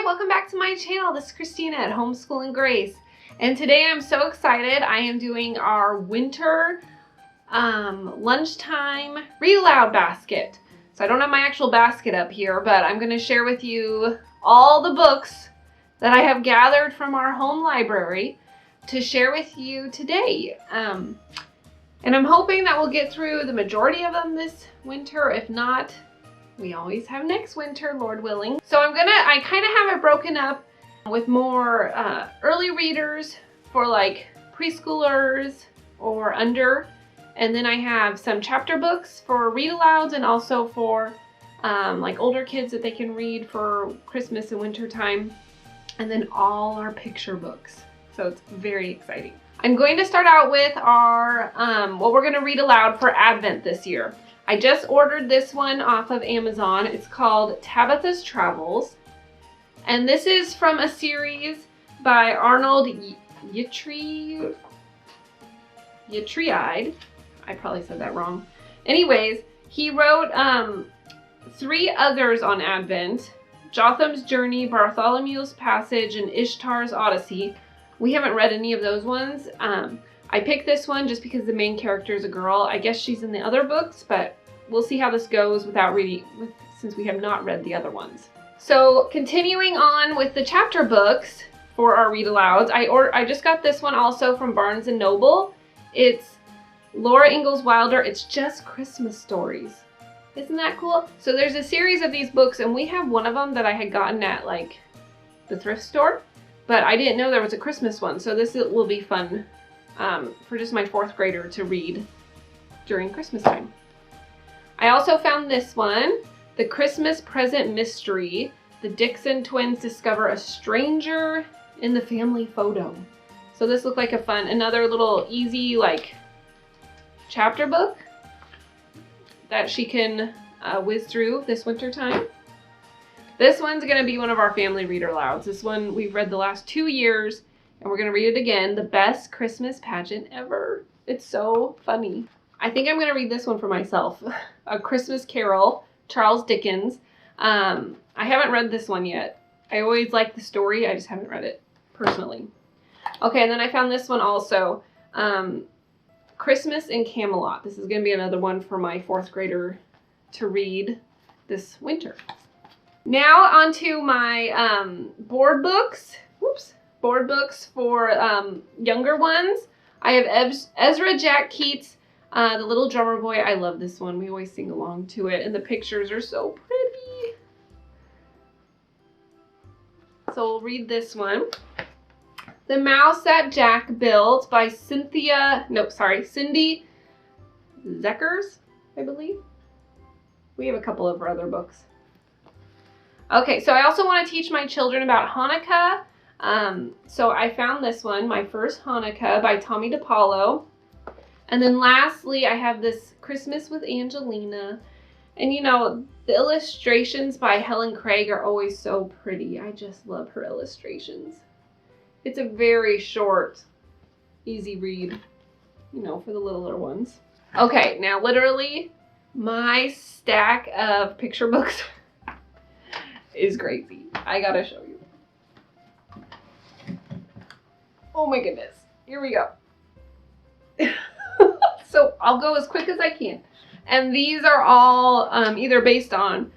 welcome back to my channel. This is Christina at Homeschool and Grace. And today I'm so excited. I am doing our winter lunchtime read aloud basket. So I don't have my actual basket up here, but I'm going to share with you all the books that I have gathered from our home library to share with you today. And I'm hoping that we'll get through the majority of them this winter. If not, we always have next winter, Lord willing. So I kind of have it broken up with more early readers for like preschoolers or under. And then I have some chapter books for read alouds and also for like older kids that they can read for Christmas and winter time. And then all our picture books. So it's very exciting. I'm going to start out with our what we're going to read aloud for Advent this year. I just ordered this one off of Amazon. It's called Tabithas Travels. And this is from a series by Arnold Ytreeide. I probably said that wrong. Anyways, he wrote 3 others on Advent. Jotham's Journey, Bartholomew's Passage, and Ishtar's Odyssey. We haven't read any of those ones. I picked this one just because the main character is a girl. I guess she's in the other books, but we'll see how this goes without reading, since we have not read the other ones. So continuing on with the chapter books for our read alouds, I just got this one also from Barnes & Noble. It's Laura Ingalls Wilder. It's Just Christmas Stories. Isn't that cool? So there's a series of these books, and we have one of them that I had gotten at like the thrift store, but I didn't know there was a Christmas one. So this will be fun for just my 4th grader to read during Christmas time. I also found this one, The Christmas Present Mystery. The Dixon twins discover a stranger in the family photo. So this looked like another little easy like chapter book that she can whiz through this winter time. This one's going to be one of our family reader alouds. This one we've read the last 2 years, and we're going to read it again. The Best Christmas Pageant Ever. It's so funny. I think I'm going to read this one for myself. A Christmas Carol, Charles Dickens. I haven't read this one yet. I always like the story. I just haven't read it personally. Okay, and then I found this one also. Christmas in Camelot. This is going to be another one for my 4th grader to read this winter. Now onto my board books. Board books for younger ones. I have Ezra Jack Keats, The Little Drummer Boy. I love this one. We always sing along to it, and the pictures are so pretty. So we'll read this one. The Mouse That Jack Built by Cindy Zeckers, I believe. We have a couple of our other books. Okay, so I also want to teach my children about Hanukkah. So I found this one, My First Hanukkah by Tommy DePaulo. And then lastly, I have this Christmas with Angelina. And you know, the illustrations by Helen Craig are always so pretty. I just love her illustrations. It's a very short, easy read, you know, for the littler ones. Okay, now literally my stack of picture books is crazy. I gotta show you. Oh my goodness. Here we go. So I'll go as quick as I can. And these are all either based on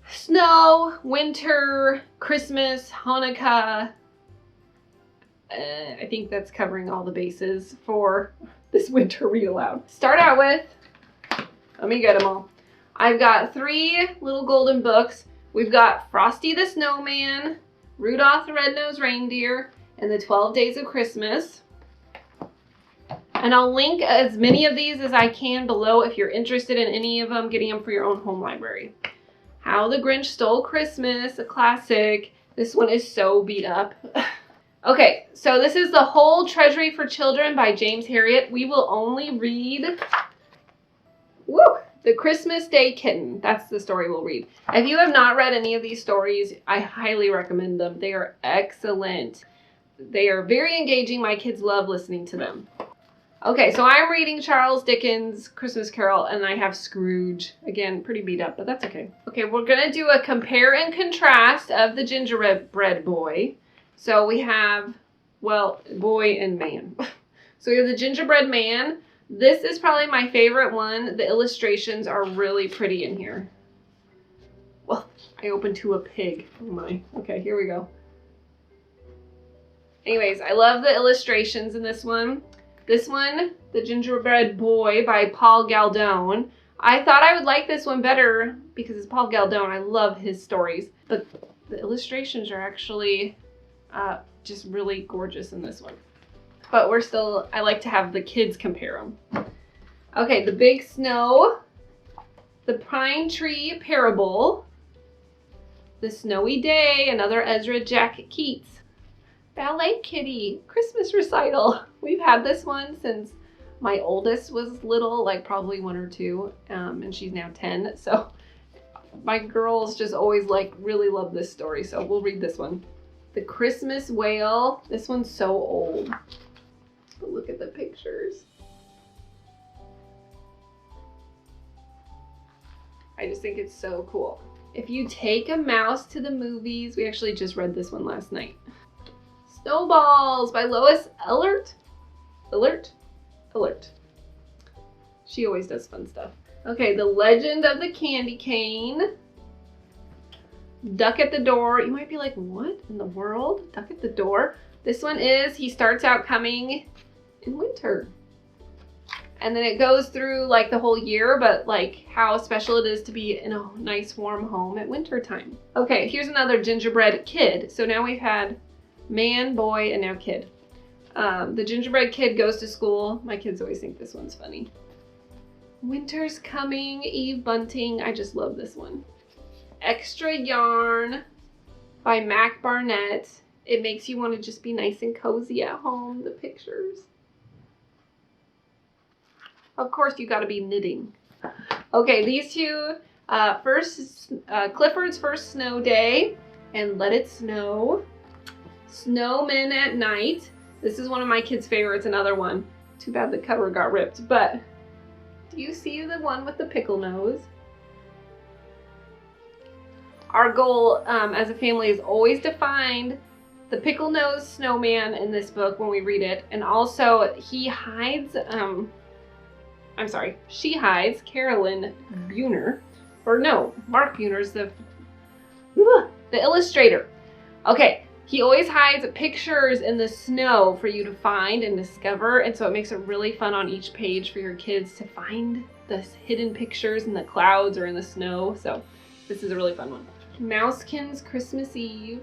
snow, winter, Christmas, Hanukkah. I think that's covering all the bases for this winter read aloud. Start out with, let me get them all. I've got 3 little golden books. We've got Frosty the Snowman, Rudolph the Red-Nosed Reindeer, and the 12 Days of Christmas. And I'll link as many of these as I can below if you're interested in any of them, getting them for your own home library. How the Grinch Stole Christmas, a classic. This one is so beat up. Okay, so this is The Whole Treasury for Children by James Herriot. We will only read The Christmas Day Kitten. That's the story we'll read. If you have not read any of these stories, I highly recommend them. They are excellent. They are very engaging. My kids love listening to them. Okay, so I'm reading Charles Dickens' Christmas Carol, and I have Scrooge. Again, pretty beat up, but that's okay. Okay, we're going to do a compare and contrast of the gingerbread boy. So we have, well, boy and man. So we have the gingerbread man. This is probably my favorite one. The illustrations are really pretty in here. Well, I opened to a pig. Oh my. Okay, here we go. Anyways, I love the illustrations in this one. This one, The Gingerbread Boy by Paul Galdone. I thought I would like this one better because it's Paul Galdone. I love his stories. But the illustrations are actually just really gorgeous in this one. But I like to have the kids compare them. Okay, The Big Snow, The Pine Tree Parable, The Snowy Day, another Ezra Jack Keats. Ballet Kitty, Christmas Recital. We've had this one since my oldest was little, like probably 1 or 2, and she's now 10. So my girls just always really love this story. So we'll read this one. The Christmas Whale. This one's so old. But look at the pictures. I just think it's so cool. If you take a mouse to the movies, we actually just read this one last night. Snowballs by Lois Ehlert. Alert. She always does fun stuff. Okay, The Legend of the Candy Cane. Duck at the Door. You might be like, what in the world? Duck at the Door. This one is, he starts out coming in winter. And then it goes through the whole year, but how special it is to be in a nice warm home at winter time. Okay, here's another gingerbread kid. So now we've had man, boy, and now kid. The gingerbread kid goes to school. My kids always think this one's funny. Winter's Coming, Eve Bunting. I just love this one. Extra Yarn by Mac Barnett. It makes you want to just be nice and cozy at home, the pictures. Of course, you got to be knitting. Okay, these two, Clifford's First Snow Day and Let It Snow. Snowmen at Night. This is one of my kids' favorites, another one. Too bad the cover got ripped, but do you see the one with the pickle nose? Our goal as a family is always to find the pickle nose snowman in this book when we read it, and also she hides, Carolyn Buhner, or no, Mark Buhner's the illustrator. Okay. He always hides pictures in the snow for you to find and discover, and so it makes it really fun on each page for your kids to find the hidden pictures in the clouds or in the snow. So this is a really fun one. Mousekins Christmas Eve.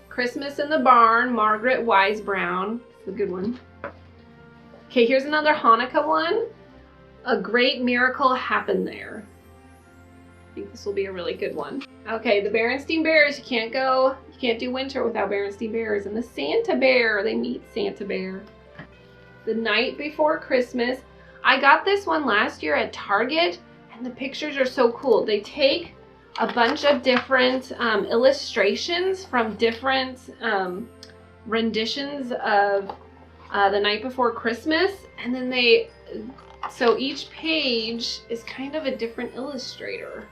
Christmas in the Barn, Margaret Wise Brown. It's a good one. Okay, here's another Hanukkah one. A Great Miracle Happened There. I think this will be a really good one. Okay, the Berenstein Bears. You can't do winter without Berenstein Bears. And the Santa Bear. They meet Santa Bear. The Night Before Christmas. I got this one last year at Target, and the pictures are so cool. They take a bunch of different illustrations from different renditions of The Night Before Christmas, and then so each page is kind of a different illustrator,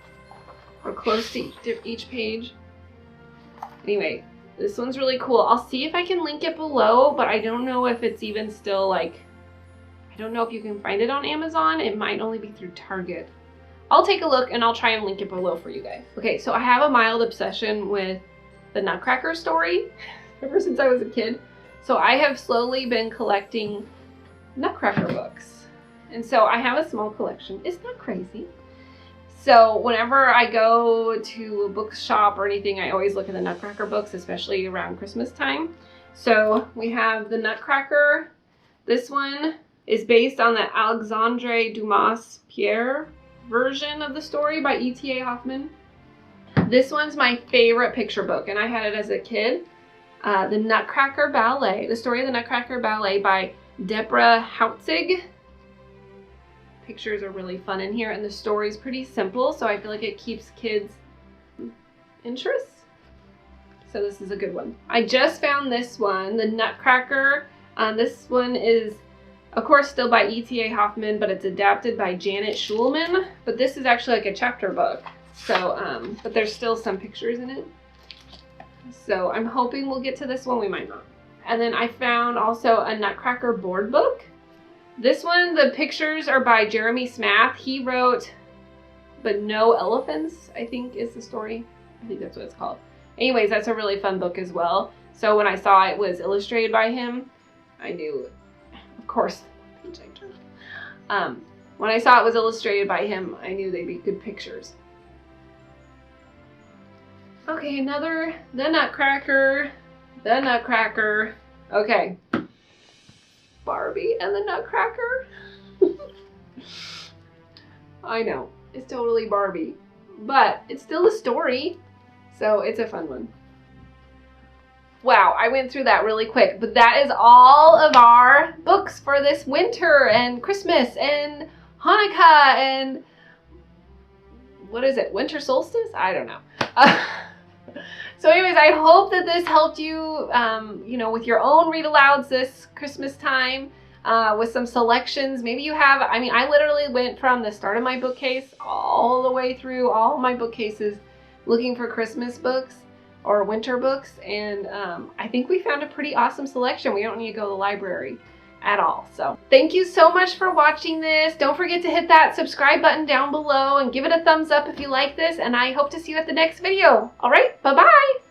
or close to each page. Anyway, this one's really cool. I'll see if I can link it below, but I don't know if it's even still I don't know if you can find it on Amazon. It might only be through Target. I'll take a look and I'll try and link it below for you guys. Okay, so I have a mild obsession with the Nutcracker story ever since I was a kid. So I have slowly been collecting Nutcracker books. And so I have a small collection. It's not crazy. So whenever I go to a bookshop or anything, I always look at the Nutcracker books, especially around Christmas time. So we have the Nutcracker. This one is based on the Alexandre Dumas Pierre version of the story by E.T.A. Hoffman. This one's my favorite picture book, and I had it as a kid. The Nutcracker Ballet, the story of the Nutcracker Ballet by Deborah Hautzig. Pictures are really fun in here, and the story's pretty simple, so I feel like it keeps kids' interest. So this is a good one. I just found this one, the Nutcracker This one is, of course, still by E.T.A. Hoffman, but it's adapted by Janet Schulman. But this is actually like a chapter book. So, but there's still some pictures in it. So I'm hoping we'll get to this one. We might not. And then I found also a Nutcracker board book. This one, the pictures are by Jeremy Smath. He wrote But No Elephants, I think is the story. I think that's what it's called. Anyways, that's a really fun book as well. So when I saw it was illustrated by him, I knew, of course, when I saw it was illustrated by him, I knew they'd be good pictures. Okay, another, the Nutcracker. Okay. Barbie and the Nutcracker. I know, it's totally Barbie, but it's still a story, so it's a fun one. Wow, I went through that really quick, but that is all of our books for this winter and Christmas and Hanukkah and what is it, winter solstice? I don't know. So anyways, I hope that this helped you, you know, with your own read alouds this Christmas time, with some selections. Maybe you have, I mean, I literally went from the start of my bookcase all the way through all my bookcases looking for Christmas books or winter books, and I think we found a pretty awesome selection. We don't need to go to the library at all. So thank you so much for watching this. Don't forget to hit that subscribe button down below and give it a thumbs up if you like this, and I hope to see you at the next video. All right, bye-bye.